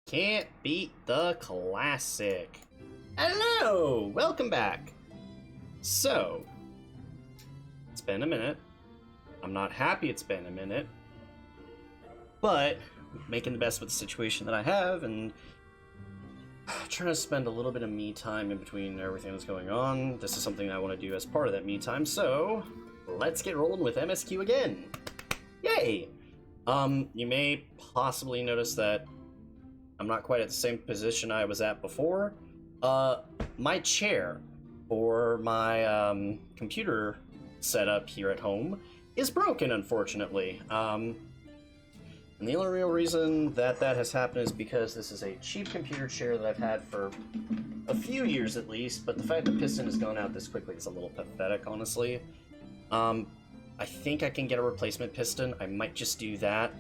Can't beat the classic. Hello! Welcome back. So, it's been a minute. I'm not happy it's been a minute. But, making the best with the situation that I have, and trying to spend a little bit of me time in between everything that's going on. This is something I want to do as part of that me time, so let's get rolling with MSQ again. Yay! You may possibly notice that I'm not quite at the same position I was at before. My chair for my computer setup here at home is broken, unfortunately. And the only real reason that has happened is because this is a cheap computer chair that I've had for a few years at least, but the fact that piston has gone out this quickly is a little pathetic, honestly. I think I can get a replacement piston. I might just do that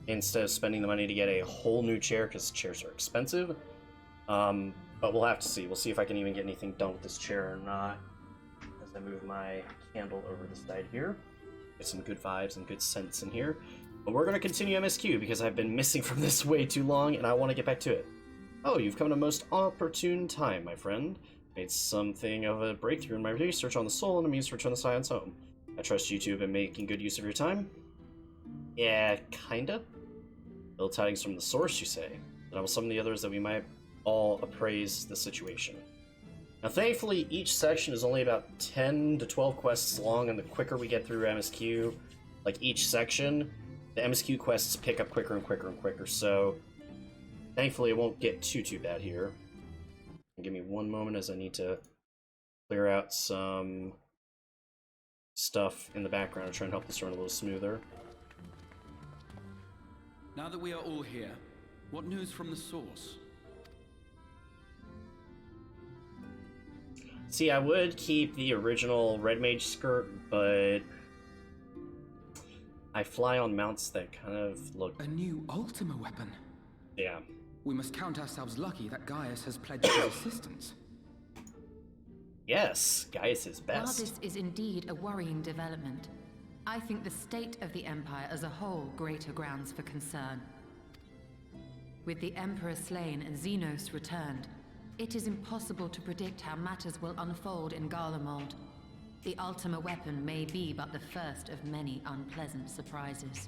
instead of spending the money to get a whole new chair, because chairs are expensive. But we'll have to see. We'll see if I can even get anything done with this chair or not. As I move my candle over the side here. Get some good vibes and good scents in here. But we're going to continue MSQ, because I've been missing from this way too long, and I want to get back to it. Oh, you've come at a most opportune time, my friend. Made something of a breakthrough in my research on the soul and a research on the science home. I trust you two have been making good use of your time? Yeah, kinda. Ill tidings from the source, you say? Then I will summon the others that we might all appraise the situation. Now, thankfully, each section is only about 10 to 12 quests long, and the quicker we get through MSQ, like each section, the MSQ quests pick up quicker and quicker and quicker, so thankfully it won't get too bad here. Give me one moment as I need to clear out some stuff in the background to try and help this run a little smoother. Now that we are all here, what news from the source? See, I would keep the original Red Mage skirt, but I fly on mounts that kind of look... A new Ultima weapon? Yeah. We must count ourselves lucky that Gaius has pledged his assistance. Yes, Gaius is best. While this is indeed a worrying development, I think the state of the Empire as a whole greater grounds for concern. With the Emperor slain and Xenos returned, it is impossible to predict how matters will unfold in Garlemald. The Ultima weapon may be but the first of many unpleasant surprises.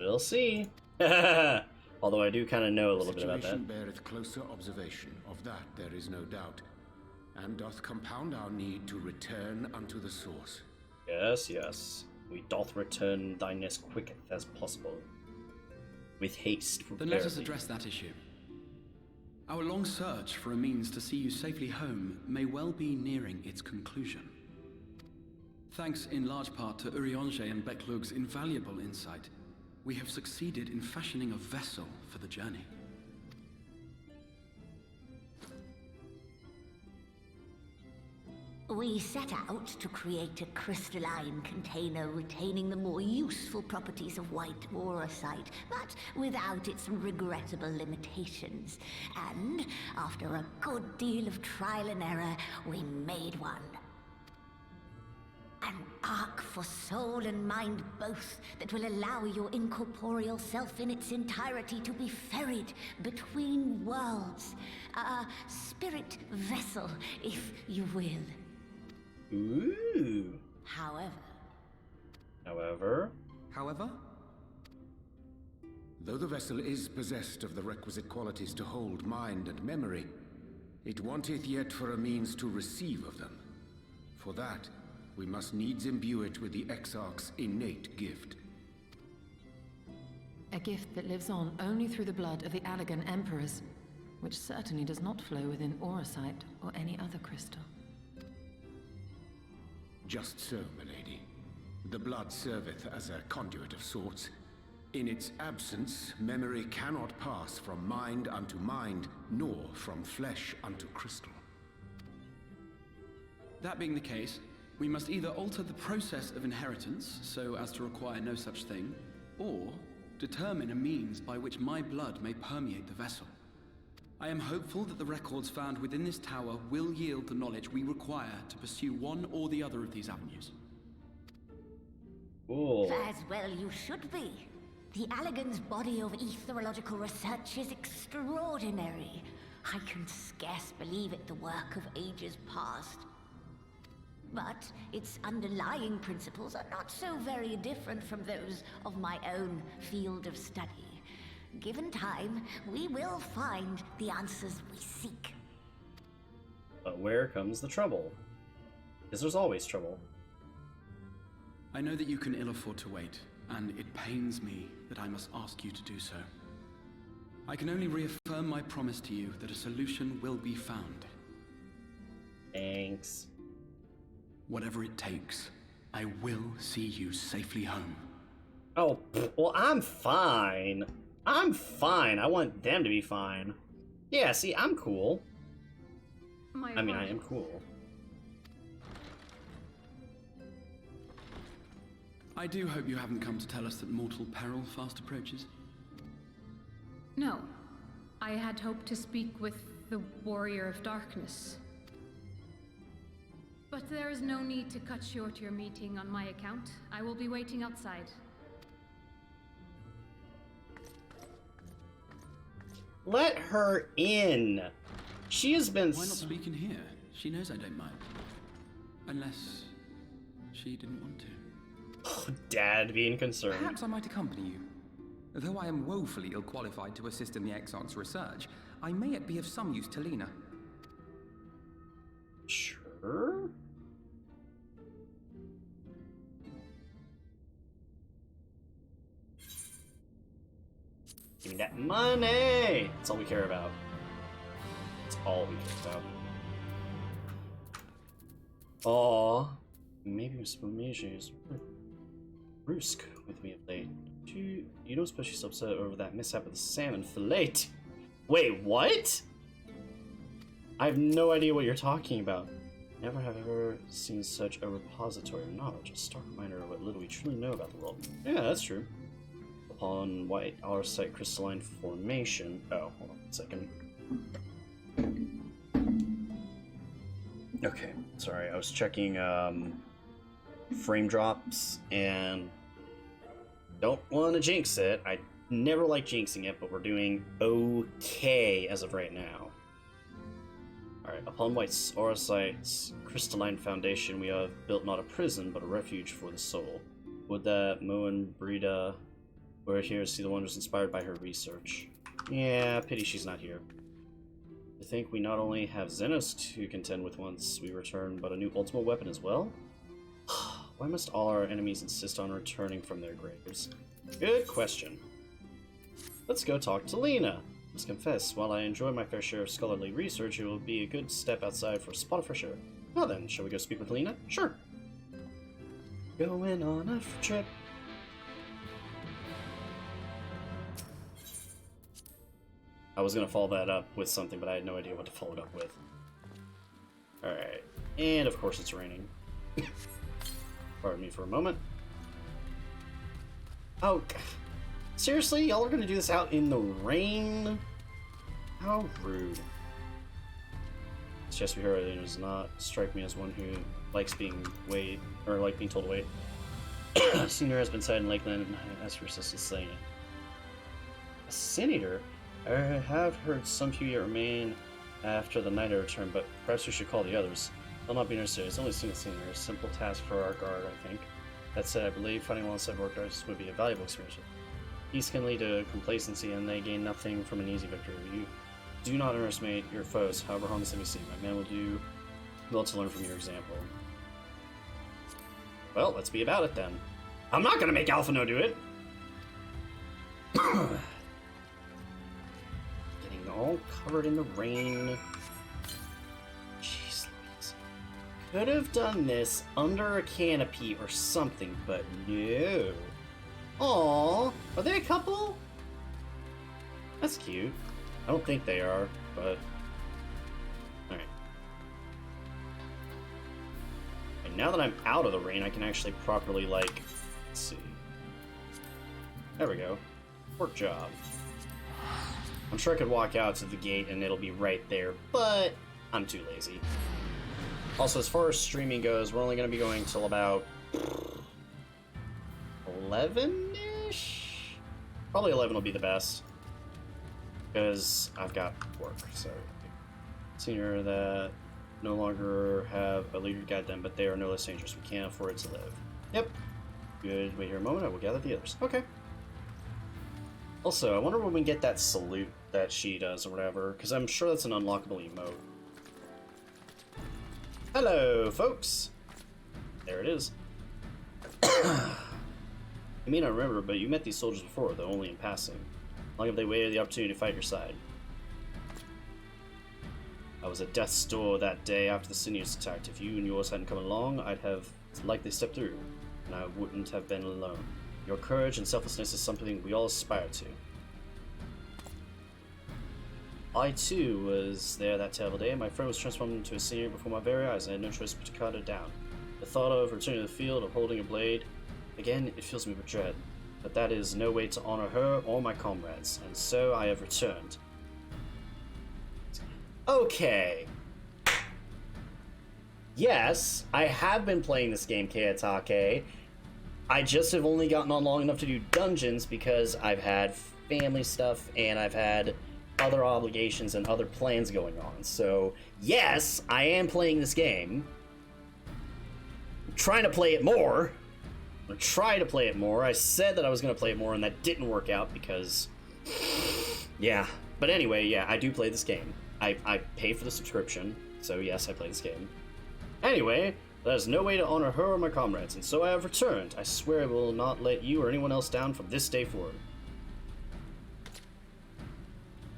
We'll see. Although I do kind of know a little bit about that. The situation beareth closer observation, of that there is no doubt, and doth compound our need to return unto the source. Yes, yes. We doth return thine as quick as possible. With haste. Then let us address that issue. Our long search for a means to see you safely home may well be nearing its conclusion. Thanks in large part to Urianger and Beklug's invaluable insight, we have succeeded in fashioning a vessel for the journey. We set out to create a crystalline container retaining the more useful properties of white aurosite, but without its regrettable limitations. And after a good deal of trial and error, we made one. An ark for soul and mind both, that will allow your incorporeal self in its entirety to be ferried between worlds. A spirit vessel, if you will. Ooh. However? Though the vessel is possessed of the requisite qualities to hold mind and memory, it wanteth yet for a means to receive of them. For that, we must needs imbue it with the Exarch's innate gift. A gift that lives on only through the blood of the Allagan Emperors, which certainly does not flow within aurosite or any other crystal. Just so, milady. The blood serveth as a conduit of sorts. In its absence, memory cannot pass from mind unto mind, nor from flesh unto crystal. That being the case, we must either alter the process of inheritance so as to require no such thing, or determine a means by which my blood may permeate the vessel. I am hopeful that the records found within this tower will yield the knowledge we require to pursue one or the other of these avenues. Cool. As well you should be. The Allegan's body of etherological research is extraordinary. I can scarce believe it the work of ages past. But its underlying principles are not so very different from those of my own field of study. Given time, we will find the answers we seek. But where comes the trouble? Because there's always trouble. I know that you can ill afford to wait, and it pains me that I must ask you to do so. I can only reaffirm my promise to you that a solution will be found. Thanks. Whatever it takes, I will see you safely home. Oh, well, I'm fine. I'm fine. I want them to be fine. Yeah, see, I'm cool. I mean, I am cool. I do hope you haven't come to tell us that mortal peril fast approaches. No. I had hoped to speak with the Warrior of Darkness. But there is no need to cut short your meeting on my account. I will be waiting outside. Let her in. She has been. Why not speak in here? She knows I don't mind. Unless she didn't want to. Dad being concerned. Perhaps I might accompany you. Though I am woefully ill-qualified to assist in the Exarch's research, I may yet be of some use to Lena. Sure. Give me that money! That's all we care about. That's all we care about. Aw. Maybe Miss Bourgeois is brusque with me of late. You don't suppose she's upset over that mishap with the salmon fillet? Wait, what? I have no idea what you're talking about. Never have ever seen such a repository of knowledge, a stark reminder of what little we truly know about the world. Yeah, that's true. Upon white arsite crystalline formation. Oh, hold on a second. Okay, sorry, I was checking frame drops and don't want to jinx it. I never like jinxing it, but we're doing okay as of right now. Alright, upon white arsite's crystalline foundation, we have built not a prison, but a refuge for the soul. Would that Moen Brida were here to see the wonders inspired by her research. Yeah, pity she's not here. I think we not only have Xenos to contend with once we return, but a new ultimate weapon as well? Why must all our enemies insist on returning from their graves? Good question. Let's go talk to Lena. Must confess, while I enjoy my fair share of scholarly research, it will be a good step outside for a spot of fresh air. Well then, shall we go speak with Lena? Sure. Going on a trip. I was gonna follow that up with something, but I had no idea what to follow it up with. Alright. And of course it's raining. Pardon me for a moment. Oh, seriously? Y'all are gonna do this out in the rain? How rude. It's just we heard it does not strike me as one who likes being being told to wait. Senior has been sighted in Lakeland and has for assistance slaying it. A senator? I have heard some few yet remain after the night I return, but perhaps we should call the others. They'll not be necessary. It's only seen a senior. A simple task for our guard, I think. That said, I believe fighting alongside work guards would be a valuable experience. Peace can lead to complacency, and they gain nothing from an easy victory. You do not underestimate your foes, however harmless they may seem. My men will do well to learn from your example. Well, let's be about it then. I'm not gonna make Alphino do it! Getting all covered in the rain. Jeez Louise. Could have done this under a canopy or something, but no. Aww, are they a couple? That's cute. I don't think they are, but... Alright. And now that I'm out of the rain, I can actually properly, like... Let's see. There we go. Work job. I'm sure I could walk out to the gate and it'll be right there, but I'm too lazy. Also, as far as streaming goes, we're only going to be going till about 11-ish? Probably 11 will be the best. Because I've got work, so. Senior that no longer have a leader to guide them, but they are no less dangerous. We can't afford it to live. Yep. Good. Wait here a moment. I will gather the others. Okay. Also, I wonder when we get that salute that she does or whatever, because I'm sure that's an unlockable emote. Hello, folks. There it is. You may not remember, but you met these soldiers before, though only in passing. How long have they waited the opportunity to fight your side? I was at death's door that day after the Sinews attacked. If you and yours hadn't come along, I'd have likely stepped through, and I wouldn't have been alone. Your courage and selflessness is something we all aspire to. I, too, was there that terrible day. My friend was transformed into a senior before my very eyes, and I had no choice but to cut her down. The thought of returning to the field, of holding a blade, again, it fills me with dread. But that is no way to honor her or my comrades, and so I have returned. Okay. Yes, I have been playing this game, Kayatake. I just have only gotten on long enough to do dungeons because I've had family stuff and I've had other obligations and other plans going on. So, yes, I am playing this game. I'm trying to play it more. I'm going to try to play it more. I said that I was going to play it more and that didn't work out because... yeah. But anyway, yeah, I do play this game. I pay for the subscription, so yes, I play this game. Anyway, there's no way to honor her or my comrades, and so I have returned. I swear I will not let you or anyone else down from this day forward.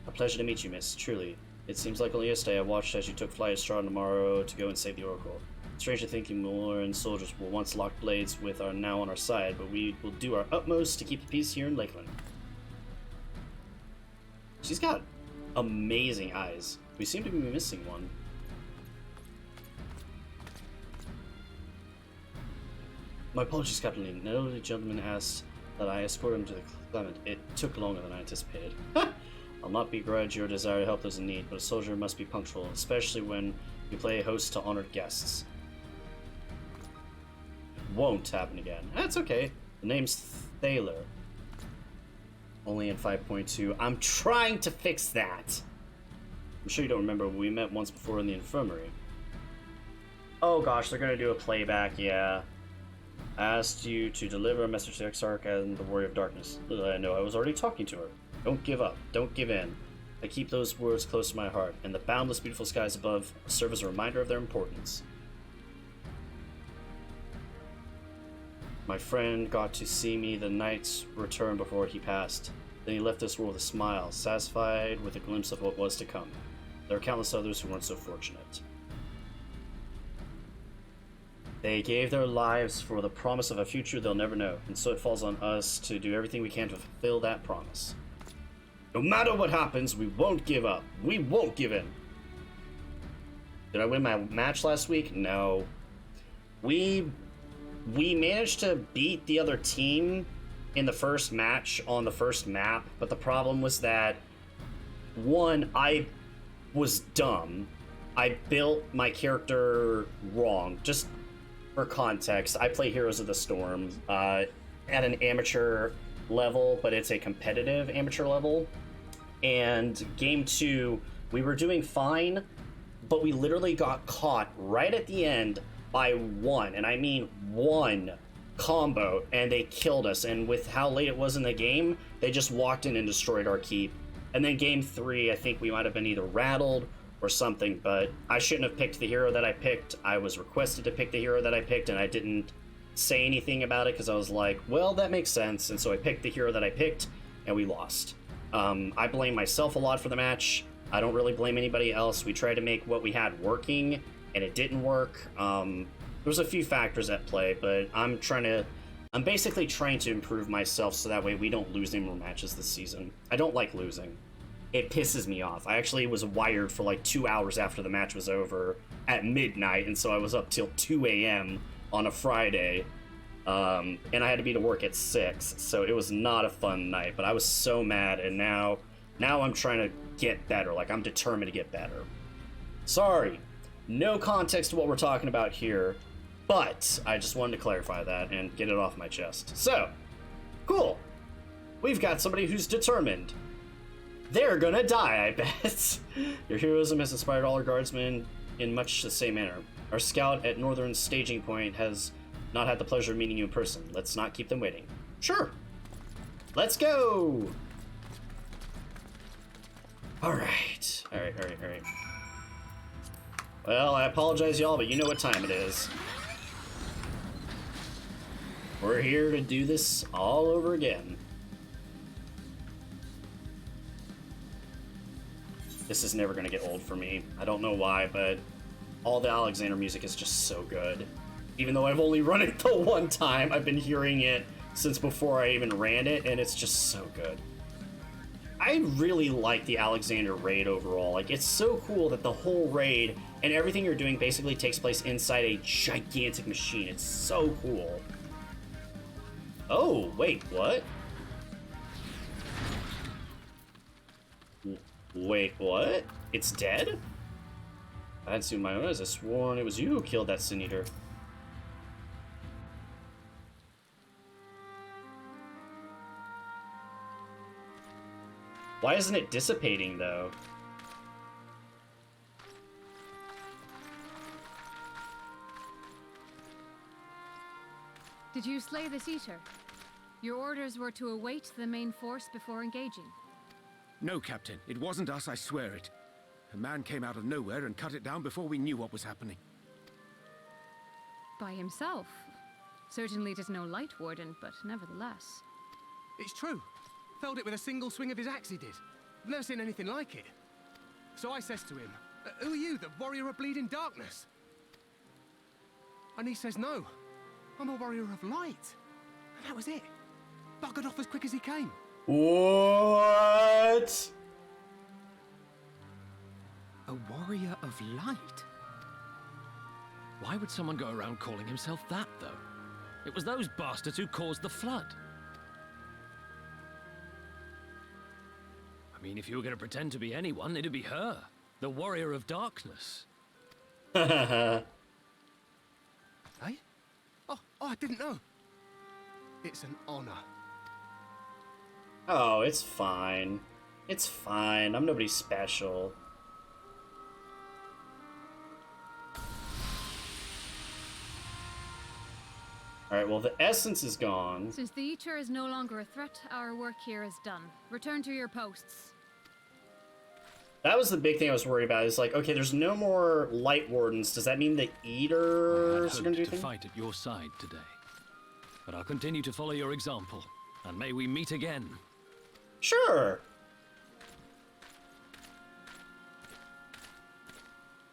A pleasure to meet you, miss, truly. It seems like only yesterday I watched as you took flight astray tomorrow to go and save the Oracle. Strange to think more and soldiers were once locked blades with are now on our side, but we will do our utmost to keep the peace here in Lakeland. She's got amazing eyes. We seem to be missing one. My apologies, Captain Lee. An elderly gentleman asked that I escort him to the Clement. It took longer than I anticipated. I'll not begrudge your desire to help those in need, but a soldier must be punctual, especially when you play host to honored guests. It won't happen again. That's okay. The name's Thaler. Only in 5.2. I'm trying to fix that. I'm sure you don't remember, we met once before in the infirmary. Oh gosh, they're gonna do a playback, yeah. I asked you to deliver a message to Exarch and the Warrior of Darkness. I know I was already talking to her. Don't give up. Don't give in. I keep those words close to my heart, and the boundless beautiful skies above serve as a reminder of their importance. My friend got to see me the night's return before he passed. Then he left this world with a smile, satisfied with a glimpse of what was to come. There are countless others who weren't so fortunate. They gave their lives for the promise of a future they'll never know, and so it falls on us to do everything we can to fulfill that promise. No matter what happens, we won't give up. We won't give in. Did I win my match last week? No. We managed to beat the other team in the first match on the first map, but the problem was that, one, I was dumb. I built my character wrong. Just for context, I play Heroes of the Storm at an amateur level, but it's a competitive amateur level. And game 2, we were doing fine, but we literally got caught right at the end by one, and I mean one, combo, and they killed us. And with how late it was in the game, they just walked in and destroyed our keep. And then game 3, I think we might have been either rattled or something, but I shouldn't have picked the hero that I picked. I was requested to pick the hero that I picked, and I didn't say anything about it because I was like, well, that makes sense. And so I picked the hero that I picked, and we lost. I blame myself a lot for the match. I don't really blame anybody else. We tried to make what we had working, and it didn't work. There's a few factors at play, but I'm basically trying to improve myself so that way we don't lose any more matches this season. I don't like losing. It pisses me off. I actually was wired for like 2 hours after the match was over at midnight, and so I was up till 2 a.m. on a Friday, and I had to be to work at 6, so it was not a fun night, but I was so mad, and now I'm trying to get better. Like, I'm determined to get better. Sorry, no context to what we're talking about here, but I just wanted to clarify that and get it off my chest. So, cool. We've got somebody who's determined. They're gonna die, I bet. Your heroism has inspired all our guardsmen in much the same manner. Our scout at Northern Staging Point has not had the pleasure of meeting you in person. Let's not keep them waiting. Sure. Let's go! Alright. Alright. Well, I apologize, y'all, but you know what time it is. We're here to do this all over again. This is never gonna get old for me. I don't know why, but all the Alexander music is just so good. Even though I've only run it the one time, I've been hearing it since before I even ran it, and it's just so good. I really like the Alexander raid overall. Like, it's so cool that the whole raid and everything you're doing basically takes place inside a gigantic machine. It's so cool. Oh, wait, what? Wait, what? It's dead? I hadn't seen my own eyes. I sworn it was you who killed that Sin Eater. Why isn't it dissipating, though? Did you slay this eater? Your orders were to await the main force before engaging. No, Captain. It wasn't us, I swear it. A man came out of nowhere and cut it down before we knew what was happening. By himself. Certainly it is no light warden, but nevertheless. It's true. Felled it with a single swing of his axe, he did. I've never seen anything like it. So I says to him, who are you, the warrior of bleeding darkness? And he says, no, I'm a warrior of light. And that was it. Buggered off as quick as he came. What? A warrior of light? Why would someone go around calling himself that, though? It was those bastards who caused the flood. I mean, if you were going to pretend to be anyone, it'd be her. The warrior of darkness. Eh? Oh, I didn't know. It's an honor. Oh, it's fine. It's fine. I'm nobody special. Alright, well, the essence is gone. Since the Eater is no longer a threat, our work here is done. Return to your posts. That was the big thing I was worried about. Is like, okay, there's no more light wardens. Does that mean the Eaters are going to do to things? fight at your side today. But I'll continue to follow your example. And may we meet again. Sure.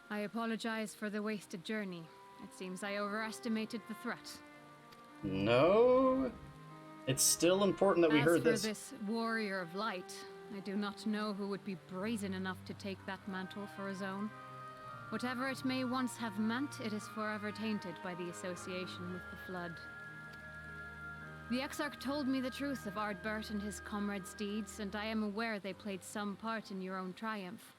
I apologize for the wasted journey. It seems I overestimated the threat. No. It's still important that we heard this. As for this warrior of light, I do not know who would be brazen enough to take that mantle for his own. Whatever it may once have meant, it is forever tainted by the association with the Flood. The Exarch told me the truth of Ardbert and his comrades' deeds, and I am aware they played some part in your own triumph.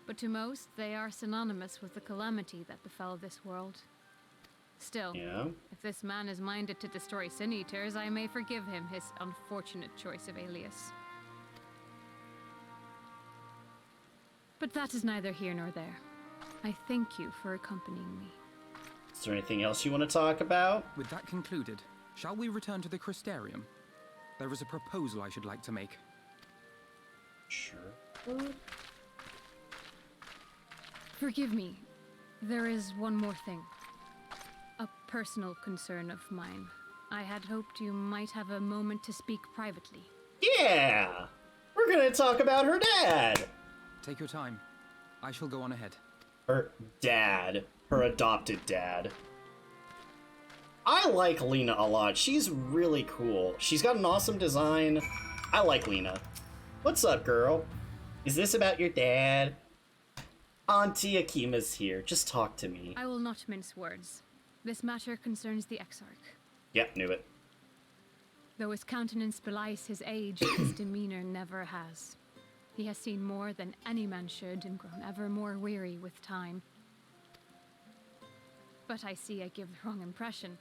But to most, they are synonymous with the calamity that befell this world. Still, Yeah. if this man is minded to destroy Sin Eaters, I may forgive him his unfortunate choice of alias. But that is neither here nor there. I thank you for accompanying me. Is there anything else you want to talk about? With that concluded, shall we return to the Crystarium? There is a proposal I should like to make. Sure. Forgive me. There is one more thing. A personal concern of mine. I had hoped you might have a moment to speak privately. Yeah! We're gonna talk about her dad! Take your time. I shall go on ahead. Her dad. Her adopted dad. I like Lena a lot. She's really cool. She's got an awesome design. I like Lena. What's up, girl? Is this about your dad? Auntie Akima's here. Just talk to me. I will not mince words. This matter concerns the Exarch. Yep, knew it. Though his countenance belies his age, his demeanor never has. He has seen more than any man should and grown ever more weary with time. But I see I give the wrong impression.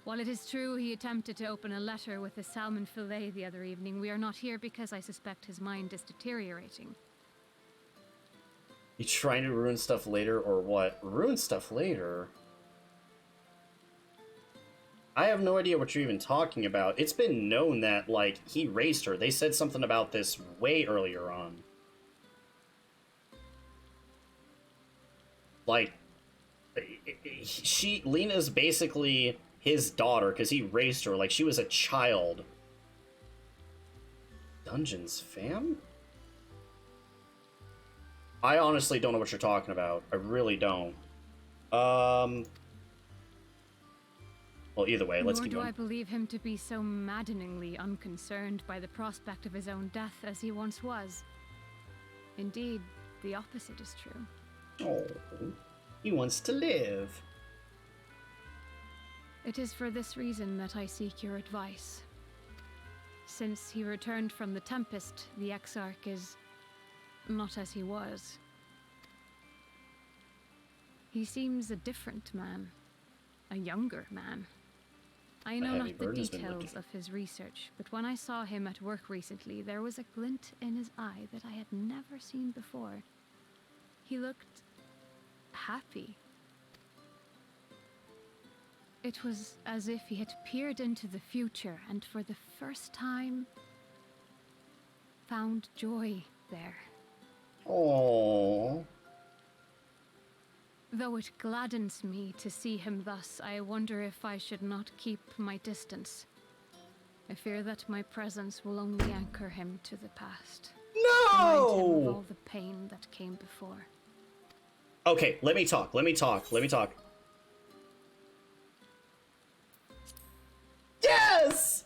While it is true he attempted to open a letter with a salmon fillet the other evening, we are not here because I suspect his mind is deteriorating. You trying to ruin stuff later, or what? Ruin stuff later? I have no idea what you're even talking about. It's been known that, like, he raised her. They said something about this way earlier on. Like, Lena's basically his daughter, because he raised her like she was a child. Dungeons, fam? I honestly don't know what you're talking about. I really don't. Well, either way, let's keep going. Nor do I believe him to be so maddeningly unconcerned by the prospect of his own death as he once was. Indeed, the opposite is true. Oh, he wants to live. It is for this reason that I seek your advice. Since he returned from the Tempest, the Exarch is not as he was. He seems a different man. A younger man. I know not the details of his research, but when I saw him at work recently, there was a glint in his eye that I had never seen before. He looked happy. It was as if he had peered into the future and for the first time found joy there. Oh. Though it gladdens me to see him thus, I wonder if I should not keep my distance. I fear that my presence will only anchor him to the past. No! Remind him of all the pain that came before. Okay, let me talk. Yes!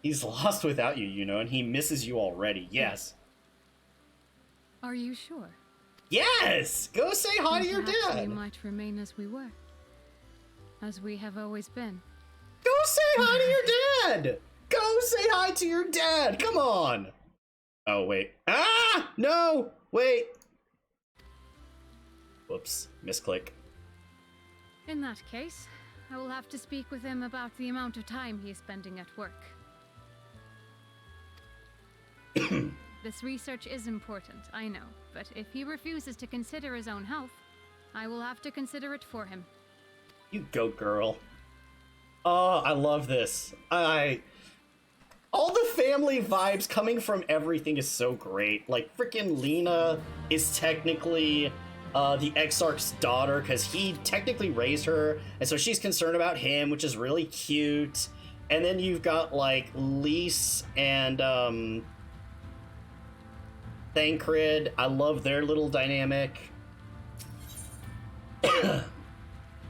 He's lost without you, you know, and he misses you already. Yes. Are you sure? Yes! Go say hi to your Perhaps dad! we might remain as we were. As we have always been. Go say hi to your dad! Go say hi to your dad! Come on! Oh, wait. Ah! No! Wait! Whoops. Misclick. In that case, I will have to speak with him about the amount of time he is spending at work. This research is important, I know, but if he refuses to consider his own health, I will have to consider it for him. You go, girl. Oh, I love this. All the family vibes coming from everything is so great. Like, freaking Lena is technically the Exarch's daughter, because he technically raised her, and so she's concerned about him, which is really cute. And then you've got, like, Lise and, Thancred. I love their little dynamic.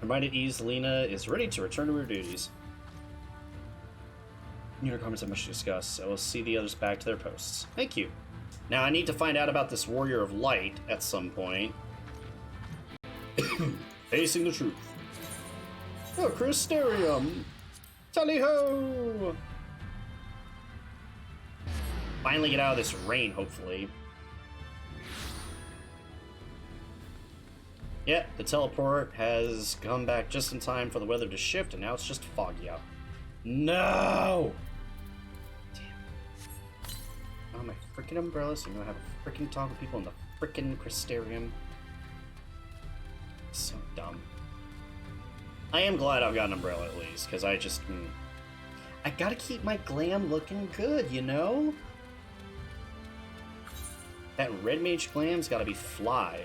Reminded ease, Lena is ready to return to her duties. Your comments have much to discuss. I will see the others back to their posts. Thank you. Now I need to find out about this Warrior of Light at some point. Facing the truth. Oh, Crystarium! Tally-ho! Finally get out of this rain, hopefully. Yeah, the teleport has come back just in time for the weather to shift, and now it's just foggy out. No! Damn. Oh, my freaking umbrella, so I'm gonna have a freaking talk with people in the freaking Crystarium. So dumb. I am glad I've got an umbrella at least, because I just... I gotta keep my glam looking good, you know? That red mage glam's gotta be fly.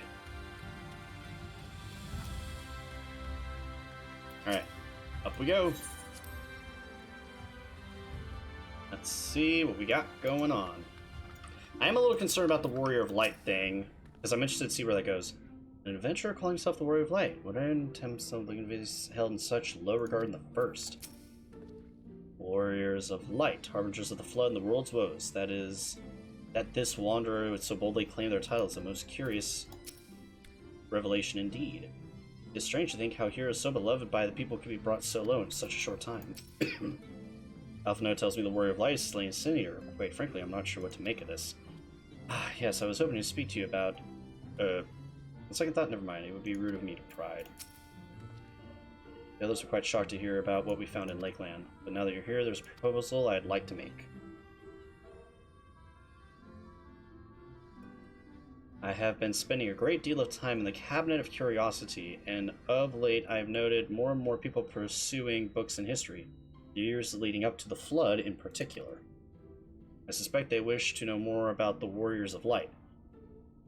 Alright, up we go. Let's see what we got going on. I am a little concerned about the Warrior of Light thing, because I'm interested to see where that goes. An adventurer calling himself the Warrior of Light. Would I attempt something that is held in such low regard in the first? Warriors of Light, harbingers of the flood and the world's woes. That this wanderer would so boldly claim their title is a most curious revelation indeed. It's strange to think how heroes so beloved by the people could be brought so low in such a short time. Alphino tells me the Warrior of Light is slaying Sin-Eater. Quite frankly, I'm not sure what to make of this. Yes, I was hoping to speak to you about... On second thought, never mind. It would be rude of me to pry. The others were quite shocked to hear about what we found in Lakeland. But now that you're here, there's a proposal I'd like to make. I have been spending a great deal of time in the Cabinet of Curiosity, and of late I have noted more and more people pursuing books in history, the years leading up to the Flood in particular. I suspect they wish to know more about the Warriors of Light.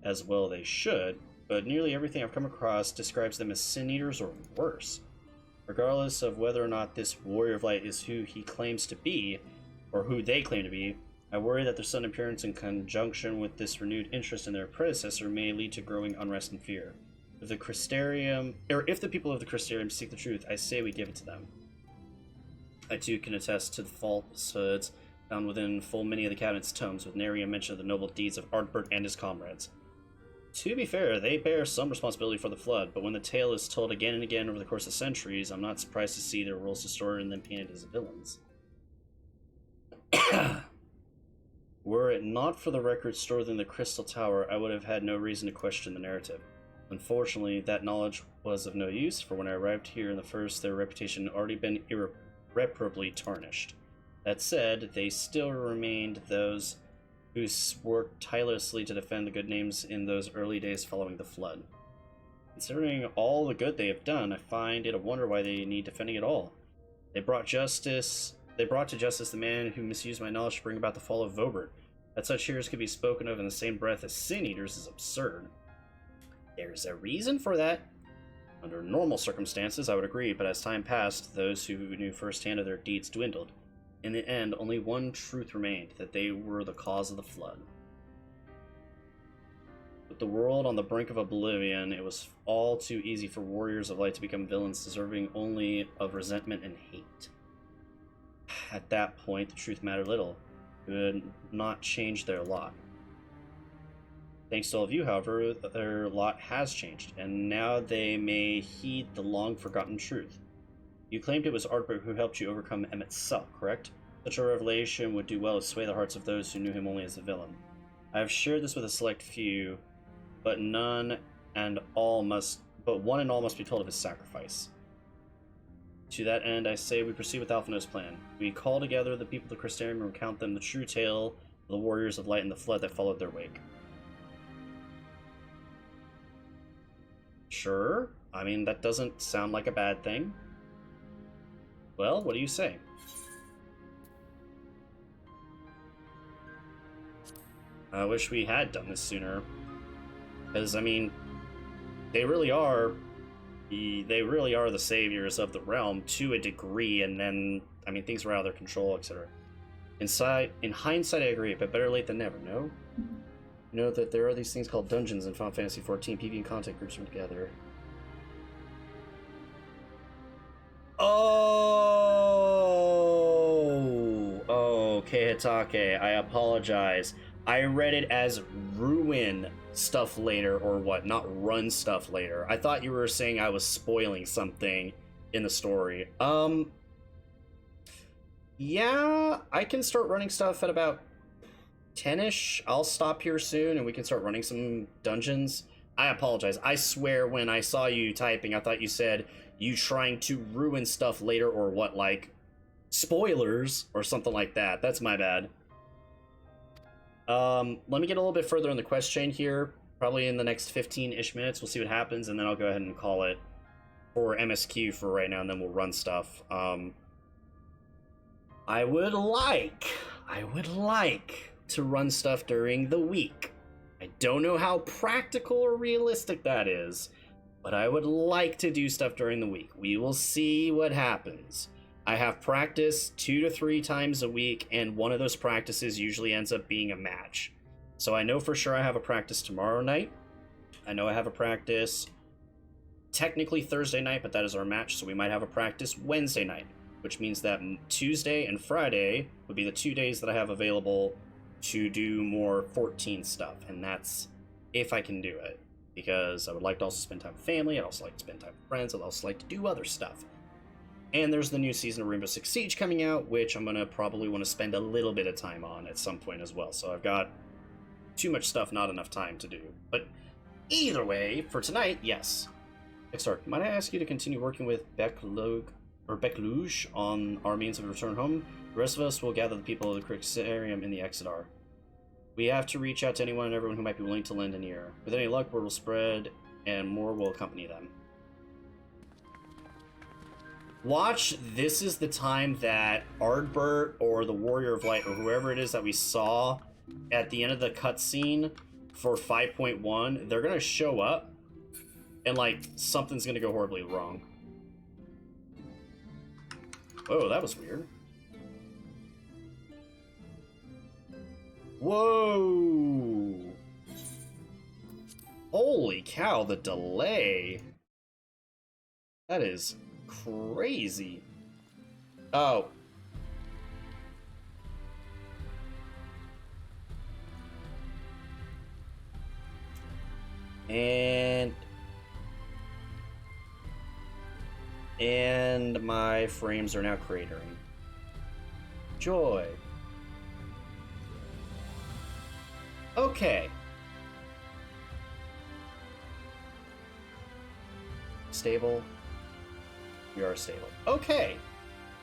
As well they should, but nearly everything I've come across describes them as Sin Eaters or worse. Regardless of whether or not this Warrior of Light is who he claims to be, or who they claim to be, I worry that their sudden appearance in conjunction with this renewed interest in their predecessor may lead to growing unrest and fear. If the people of the Crystarium seek the truth, I say we give it to them. I too can attest to the falsehoods found within full many of the Cabinet's tomes, with nary a mention of the noble deeds of Artbert and his comrades. To be fair, they bear some responsibility for the Flood, but when the tale is told again and again over the course of centuries, I'm not surprised to see their roles distorted and then painted as villains. Were it not for the records stored in the Crystal Tower, I would have had no reason to question the narrative. Unfortunately, that knowledge was of no use, for when I arrived here in the first, their reputation had already been irreparably tarnished. That said, they still remained those who worked tirelessly to defend the good names in those early days following the Flood. Considering all the good they have done, I find it a wonder why they need defending at all. They brought to justice the man who misused my knowledge to bring about the fall of Vobert. That such heroes could be spoken of in the same breath as Sin Eaters is absurd. There's a reason for that. Under normal circumstances, I would agree, but as time passed, those who knew firsthand of their deeds dwindled. In the end, only one truth remained, that they were the cause of the Flood. With the world on the brink of oblivion, it was all too easy for Warriors of Light to become villains deserving only of resentment and hate. At that point, the truth mattered little. It would not change their lot. Thanks to all of you, however, their lot has changed, and now they may heed the long-forgotten truth. You claimed it was Artbert who helped you overcome Emmett's cell, correct? Such a revelation would do well to sway the hearts of those who knew him only as a villain. I have shared this with a select few, but one and all must be told of his sacrifice. To that end, I say we proceed with Alphino's plan. We call together the people of the Crystarium and recount them the true tale of the Warriors of Light and the Flood that followed their wake. Sure. I mean, that doesn't sound like a bad thing. Well, what do you say? I wish we had done this sooner. Because, I mean, they really are the saviors of the realm to a degree, and then, I mean, things were out of their control, etc. In hindsight, I agree, but better late than never, no? You know that there are these things called dungeons in Final Fantasy XIV. PvP and content groups from together. Oh, okay, Hitake, I apologize. I read it as ruin stuff later or what, not run stuff later. I thought you were saying I was spoiling something in the story. Yeah, I can start running stuff at about 10-ish. I'll stop here soon and we can start running some dungeons. I apologize. I swear when I saw you typing, I thought you said you trying to ruin stuff later or what, like spoilers or something like that. That's my bad. Let me get a little bit further in the quest chain here. Probably in the next 15-ish minutes, we'll see what happens, and then I'll go ahead and call it for MSQ for right now, and then we'll run stuff. I would like to run stuff during the week. I don't know how practical or realistic that is, but I would like to do stuff during the week. We will see what happens. I have practice 2 to 3 times a week, and one of those practices usually ends up being a match. So I know for sure I have a practice tomorrow night. I know I have a practice technically Thursday night, but that is our match, so we might have a practice Wednesday night, which means that Tuesday and Friday would be the 2 days that I have available to do more 14 stuff, and that's if I can do it, because I would like to also spend time with family, I'd also like to spend time with friends, I'd also like to do other stuff. And there's the new season of Rainbow Six Siege coming out, which I'm going to probably want to spend a little bit of time on at some point as well. So I've got too much stuff, not enough time to do. But either way, for tonight, yes. Exarch, might I ask you to continue working with Beckluge on our means of return home? The rest of us will gather the people of the Crixarium in the Exodar. We have to reach out to anyone and everyone who might be willing to lend an ear. With any luck, word will spread, and more will accompany them. Watch, this is the time that Ardbert or the Warrior of Light or whoever it is that we saw at the end of the cutscene for 5.1, they're gonna show up and like something's gonna go horribly wrong. Oh, that was weird. Whoa! Holy cow, the delay. That is crazy. Oh. And my frames are now cratering. Joy. Okay. Stable. We are stable. Okay.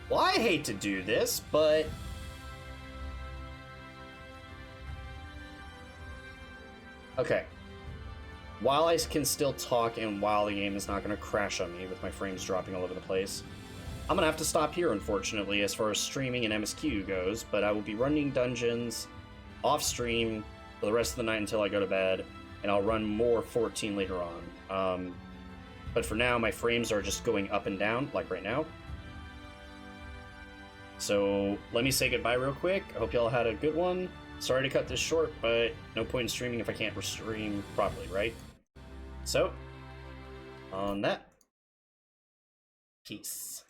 Well, I hate to do this, but okay. While I can still talk and while the game is not going to crash on me with my frames dropping all over the place, I'm going to have to stop here, unfortunately, as far as streaming and MSQ goes, but I will be running dungeons off stream for the rest of the night until I go to bed, and I'll run more 14 later on. But for now, my frames are just going up and down, like right now. So let me say goodbye real quick. I hope y'all had a good one. Sorry to cut this short, but no point in streaming if I can't stream properly, right? So, on that, peace.